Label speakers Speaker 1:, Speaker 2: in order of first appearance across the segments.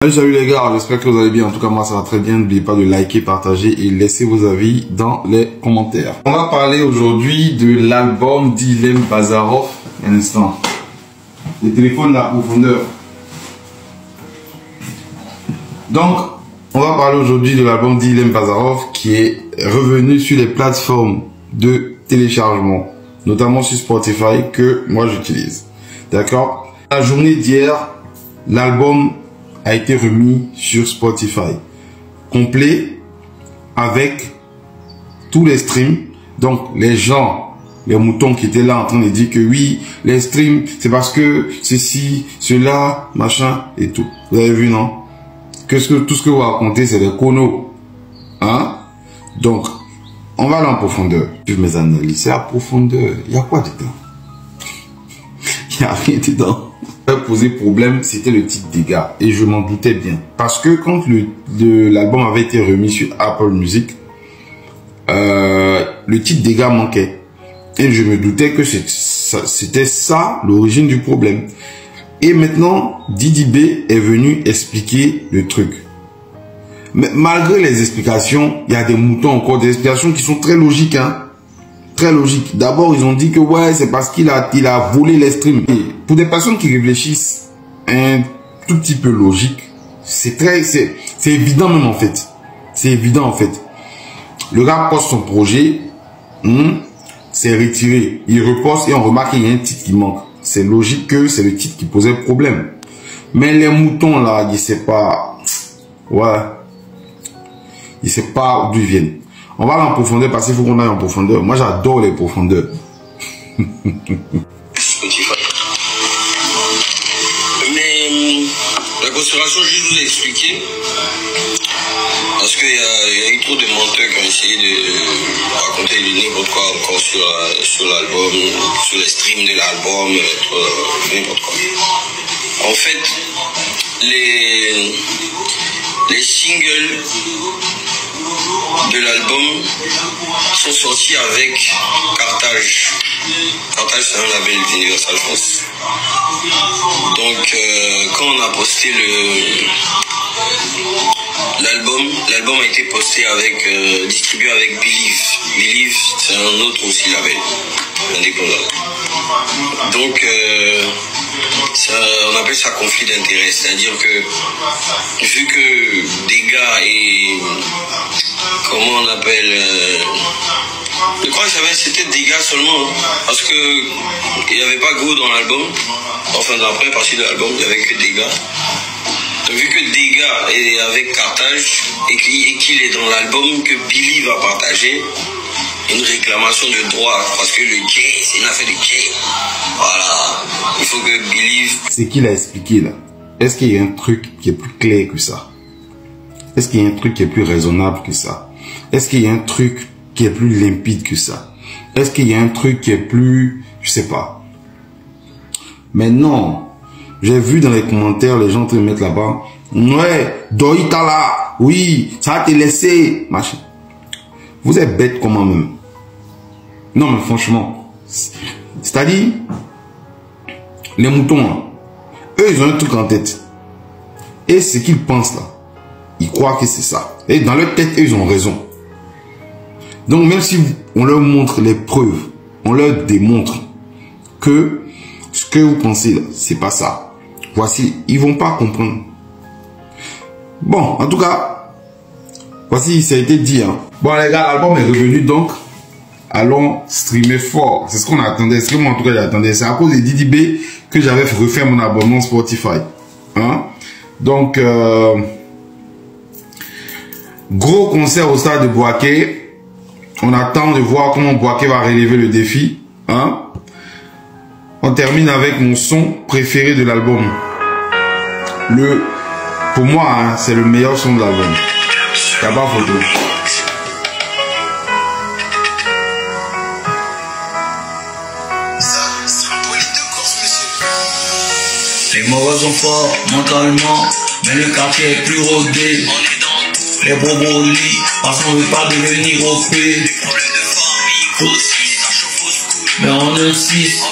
Speaker 1: Salut les gars, j'espère que vous allez bien. En tout cas, moi ça va très bien. N'oubliez pas de liker, partager et laisser vos avis dans les commentaires. On va parler aujourd'hui de l'album d'Ilem Bazarov. Un instant. Les téléphones de la profondeur. Donc, on va parler aujourd'hui de l'album d'Ilem Bazarov qui est revenu sur les plateformes de téléchargement, notamment sur Spotify que moi j'utilise. D'accord? La journée d'hier, l'album a été remis sur Spotify complet avec tous les streams. Donc les gens, les moutons qui étaient là en train de dire que oui, les streams c'est parce que ceci, cela, machin et tout. Vous avez vu, non? Tout ce que vous racontez c'est des conos, hein? Donc on va aller en profondeur. Je mes analyses, c'est à profondeur. Il y a quoi dedans? Il n'y a rien dedans. Posé problème, c'était le titre dégâts et je m'en doutais bien parce que quand l'album avait été remis sur Apple Music, le titre dégâts manquait et je me doutais que c'était ça l'origine du problème. Et maintenant Didi B est venu expliquer le truc, mais malgré les explications, il y a des moutons encore, des explications qui sont très logiques, hein. Très logique. D'abord, ils ont dit que ouais, c'est parce qu'il a volé les streams. Et pour des personnes qui réfléchissent un tout petit peu logique, c'est évident même en fait. C'est évident en fait. Le gars poste son projet, c'est retiré. Il reposte et on remarque qu'il y a un titre qui manque. C'est logique que c'est le titre qui posait problème. Mais les moutons là, ils ne savent pas. Ouais. Ils ne savent pas d'où ils viennent. On va aller en profondeur parce qu'il faut qu'on aille en profondeur. Moi, j'adore les profondeurs.
Speaker 2: Spotify. Mais la conspiration, je vous ai expliqué. Parce qu'il y a eu trop de menteurs qui ont essayé de raconter du n'importe quoi encore sur l'album, sur les streams de l'album, n'importe quoi. En fait, les singles de l'album sont sortis avec Carthage. Carthage, c'est un label d'Universal France. Donc, quand on a posté l'album a été posté distribué avec Believe. Believe, c'est un autre aussi label indépendant. Donc, on appelle ça conflit d'intérêt, c'est-à-dire que vu que des gars et comment on appelle je crois que c'était des gars seulement, parce que il n'y avait pas Go dans l'album, enfin dans la première partie de l'album il n'y avait que des gars. Donc, vu que des gars est avec Carthage et qu'il est dans l'album, que Billy va partager une réclamation de droit, parce que le gay, c'est une affaire de gay. Voilà, il faut que Billy...
Speaker 1: C'est qu'il a expliqué là. Est-ce qu'il y a un truc qui est plus clair que ça? Est-ce qu'il y a un truc qui est plus raisonnable que ça? Est-ce qu'il y a un truc qui est plus limpide que ça? Est-ce qu'il y a un truc qui est plus... Je sais pas. Mais non. J'ai vu dans les commentaires les gens te mettre là-bas. Ouais, Doïta là. Oui, ça va te laisser. Machin. Vous êtes bête comment même. Non mais franchement. C'est-à-dire, les moutons, hein, eux ils ont un truc en tête. Et ce qu'ils pensent là, ils croient que c'est ça. Et dans leur tête, eux, ils ont raison. Donc même si on leur montre les preuves, on leur démontre que ce que vous pensez là, c'est pas ça. Voici, ils vont pas comprendre. Bon, en tout cas, voici, ça a été dit. Hein. Bon les gars, l'album est revenu donc. Allons streamer fort. C'est ce qu'on attendait. C'est ce que moi en tout cas j'attendais. C'est à cause de Didi B que j'avais refait mon abonnement Spotify. Hein? Donc, gros concert au stade de Boaké. On attend de voir comment Boaké va relever le défi. Hein? On termine avec mon son préféré de l'album. Pour moi, hein, c'est le meilleur son de l'album. Il n'y a pas photo.
Speaker 3: Les mauvais sont forts mentalement, mais le quartier est plus rodé. Les bobos lits, parce qu'on veut pas devenir OP. Mais on insiste.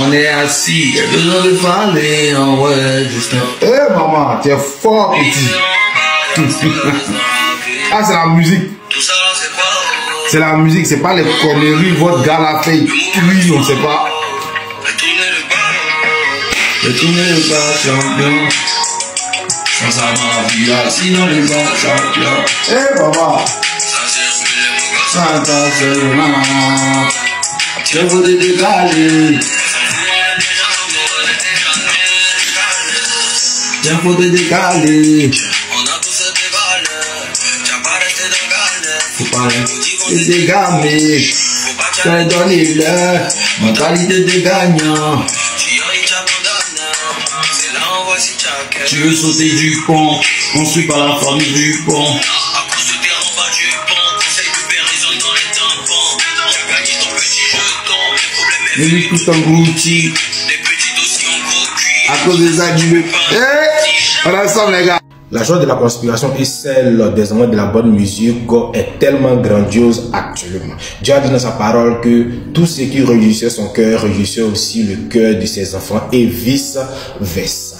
Speaker 3: On est assis, y'a besoin de parler, oh ouais, juste un...
Speaker 1: Eh maman, tu es fort petit. Ah, c'est la musique. C'est la musique, c'est pas les conneries. Votre gars l'a fait, lui, on sait pas.
Speaker 3: Retourner le bas champion. Sans avoir vu là, sinon le bas champion.
Speaker 1: Eh maman.
Speaker 3: Ça passe seulement. Tu veux te dégager. Tu veux te dégager. Faut pas te dégager. Tu as donné l'heure. Mentalité de gagnant. Tu veux sauter du pont, construit par la famille du pont. Mais lui tout englouti. À cause des animaux.
Speaker 1: On est ensemble les gars.
Speaker 4: La joie de la conspiration et celle des amours de la bonne musique est tellement grandiose actuellement. Dieu a dit dans sa parole que tout ce qui réjouissait son cœur réjouissait aussi le cœur de ses enfants et vice versa.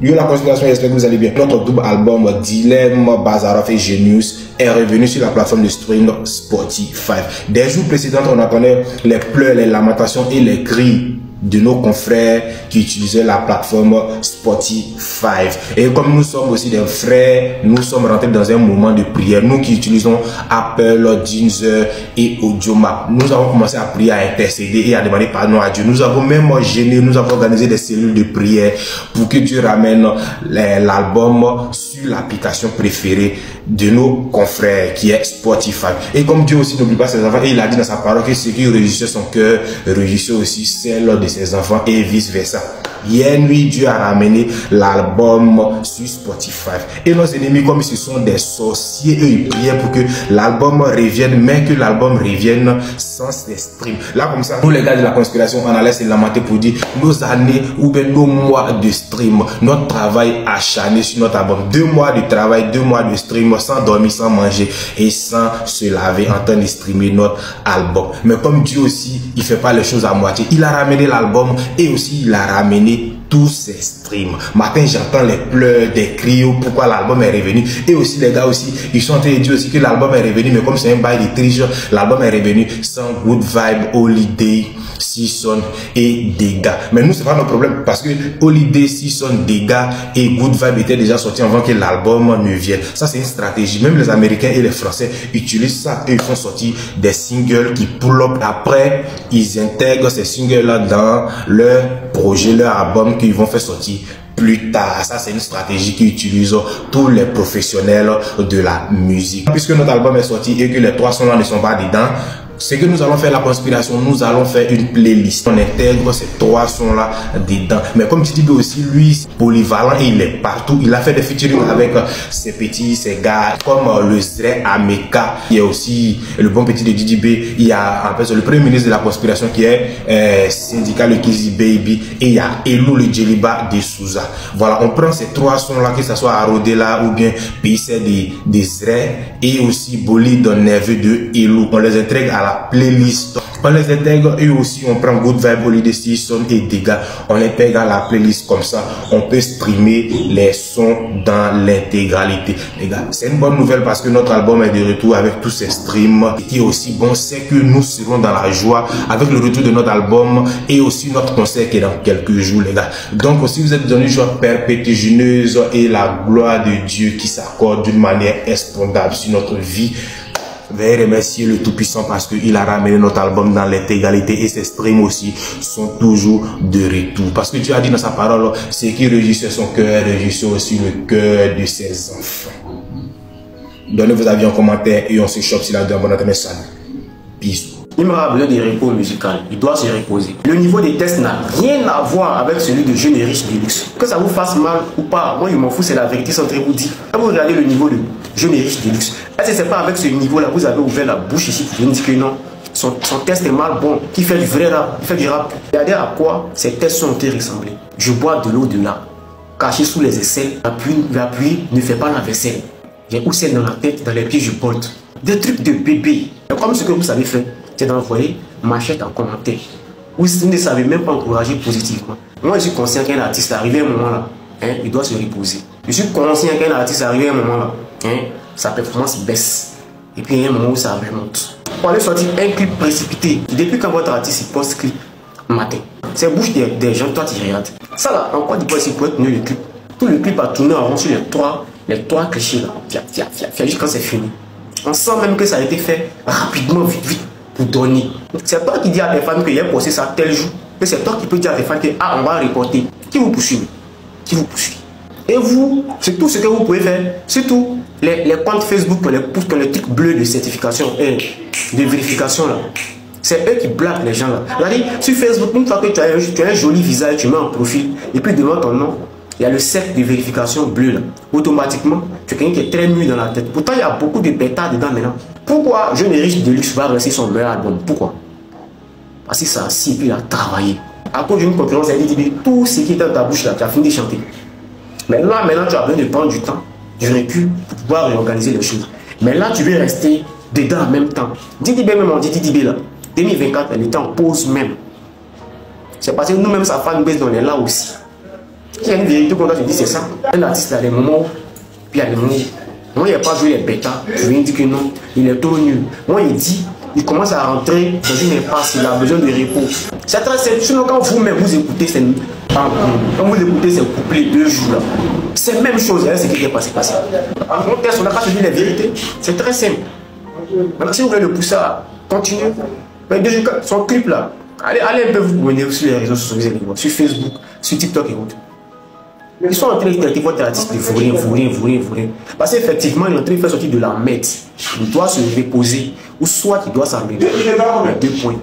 Speaker 4: Yo la conspiration, j'espère que vous allez bien. Notre double album Dilemme, Bazarov et Genius est revenu sur la plateforme de stream Spotify. Des jours précédents, on entendait les pleurs, les lamentations et les cris de nos confrères qui utilisaient la plateforme Spotify. Et comme nous sommes aussi des frères, nous sommes rentrés dans un moment de prière. Nous qui utilisons Apple, Deezer et Audiomap, nous avons commencé à prier, à intercéder et à demander pardon à Dieu. Nous avons même gêné, nous avons organisé des cellules de prière pour que Dieu ramène l'album sur l'application préférée de nos confrères qui est Spotify. Et comme Dieu aussi n'oublie pas ses enfants, et il a dit dans sa parole que ce qui réjouissait son cœur réjouissait aussi celle de ses enfants et vice versa. Hier nuit, Dieu a ramené l'album sur Spotify. Et nos ennemis, comme ce sont des sorciers, eux, ils priaient pour que l'album revienne, mais que l'album revienne sans ses streams. Là, comme ça, nous les gars de la conspiration, on allait se lamenter pour dire nos années ou bien nos mois de stream, notre travail acharné sur notre album. 2 mois de travail, 2 mois de stream, sans dormir, sans manger et sans se laver en train de streamer notre album. Mais comme Dieu aussi, il fait pas les choses à moitié. Il a ramené l'album et aussi il a ramené tous ces streams. Matin, j'entends les pleurs, des cris, pourquoi l'album est revenu. Et aussi, les gars aussi, ils sont en train de dire aussi que l'album est revenu, mais comme c'est un bail de triche, l'album est revenu sans Good Vibe, Holiday, Season et Dégâts. Mais nous, c'est pas notre problème parce que Holiday, Season, Dégâts et Good Vibe étaient déjà sortis avant que l'album ne vienne. Ça, c'est une stratégie. Même les Américains et les Français utilisent ça et ils font sortir des singles qui pull up. Après, ils intègrent ces singles-là dans leur projet, leur album qu'ils vont faire sortir plus tard. Ça, c'est une stratégie qu'utilisent tous les professionnels de la musique. Puisque notre album est sorti et que les 3 sons là ne sont pas dedans, c'est que nous allons faire la conspiration, nous allons faire une playlist. On intègre ces 3 sons là dedans. Mais comme Titi B aussi, lui, polyvalent et il est partout. Il a fait des featuring avec ses petits, ses gars, comme le Zre Ameka. Il y a aussi le bon petit de Didi B. Il y a en fait le premier ministre de la conspiration qui est syndicat le Kizzy Baby. Et il y a Elou le Djeliba de Souza. Voilà, on prend ces 3 sons là, que ce soit Arodela ou bien PIC de Zre et aussi Bolide Nerveux de Elou. On les intègre à la playlist. On les intègre et aussi on prend Good Vibe, Holiday, Season et Dégâts. On les intègre à la playlist comme ça. On peut streamer les sons dans l'intégralité. Les gars, c'est une bonne nouvelle parce que notre album est de retour avec tous ces streams. Ce qui est aussi bon, c'est que nous serons dans la joie avec le retour de notre album et aussi notre concert qui est dans quelques jours, les gars. Donc, si vous êtes dans une joie perpétueuse et la gloire de Dieu qui s'accorde d'une manière exponentielle sur notre vie, veuillez remercier le Tout-Puissant parce qu'il a ramené notre album dans l'intégralité et ses streams aussi sont toujours de retour. Parce que Dieu a dit dans sa parole, ce qui réjouissait son cœur, réjouissait aussi le cœur de ses enfants. Donnez vos avis en commentaire et on se chope si la donne. Bon salut. Bisous.
Speaker 5: Il aura besoin de repos musical, il doit se reposer. Le niveau des tests n'a rien à voir avec celui de Jeune et Riche Deluxe. Que ça vous fasse mal ou pas, moi je m'en fous, c'est la vérité sans vous dire. Quand vous regardez le niveau de Jeune et Riche Deluxe, est-ce que c'est pas avec ce niveau-là vous avez ouvert la bouche ici pour me dire que non, son test est mal bon, qui fait du vrai rap, il fait du rap. Regardez à quoi ces tests sont ressemblés. Je bois de l'eau de là, caché sous les aisselles, la pluie ne fait pas la vaisselle. J'ai Oussel dans la tête, dans les pieds je porte. Des trucs de bébé. Et comme ce que vous savez faire, c'est d'envoyer Machette en commentaire. Vous ne savez même pas encourager positivement. Moi, je suis conscient qu'un artiste arrivé à un moment là, hein, il doit se reposer. Je suis conscient qu'un artiste arrivé à un moment là, hein, sa performance baisse. Et puis il y a un moment où ça remonte. Pour aller sortir un clip précipité, depuis quand votre artiste il poste clip matin, c'est bouche des gens, toi tu regardes. Ça là, en quoi du coup il pourrait tenir le clip? Tout le clip a tourné en rond sur les trois clichés là. Juste quand c'est fini. On sent même que ça a été fait rapidement, vite, pour donner. C'est toi qui dis à tes fans qu'il y a posté ça tel jour. Et c'est toi qui peux dire à tes fans que ah, on va reporter. Qui vous poursuit? Qui vous poursuit? Et vous, c'est tout ce que vous pouvez faire. Surtout les comptes Facebook qu'on les pousse comme les trucs bleus de certification et de vérification là. C'est eux qui blaguent les gens là. C'est-à-dire, sur Facebook, une fois que tu as un joli visage, tu mets en profil, et puis devant ton nom, il y a le cercle de vérification bleu là. Automatiquement, tu es quelqu'un qui est très mûr dans la tête. Pourtant, il y a beaucoup de bêtas dedans maintenant. Pourquoi Jeune et Riche Deluxe va rester son meilleur album? Pourquoi? Parce que ça a si il a travaillé. À cause d'une concurrence, elle dit tout ce qui est dans ta bouche là, tu as fini de chanter. Mais là, maintenant, tu as besoin de prendre du temps, du recul pour pouvoir réorganiser les choses. Mais là, tu veux rester dedans en même temps. Didi B même, on dit Didi B là. 2024, elle était en pause même. C'est parce que nous-mêmes, sa fanbase, on est là aussi. Il y a une vérité qu'on doit te dire, c'est ça. Un artiste, il a des moments où, puis il y a des moments où, moi, il n'a pas joué les bêtas. Je viens dire que non, il est trop nul. Moi, il dit, il commence à rentrer dans une impasse, il a besoin de repos. C'est très simple. Sinon, quand vous-même vous écoutez, quand vous écoutez ces couplets 2 jours là, c'est la même chose, hein, c'est ce qui est passé. En contexte, on n'a pas dit les vérités. C'est très simple. Maintenant, si vous voulez le pousser à continuer, mais déjà, son clip là, allez un peu vous mener sur les réseaux sociaux, sur Facebook, sur TikTok et autres. Ils sont en train de traiter votre artiste de fourrer. Parce qu'effectivement, il est en train de faire sortir de la merde. Il doit se reposer, ou soit il doit s'améliorer. 2 points.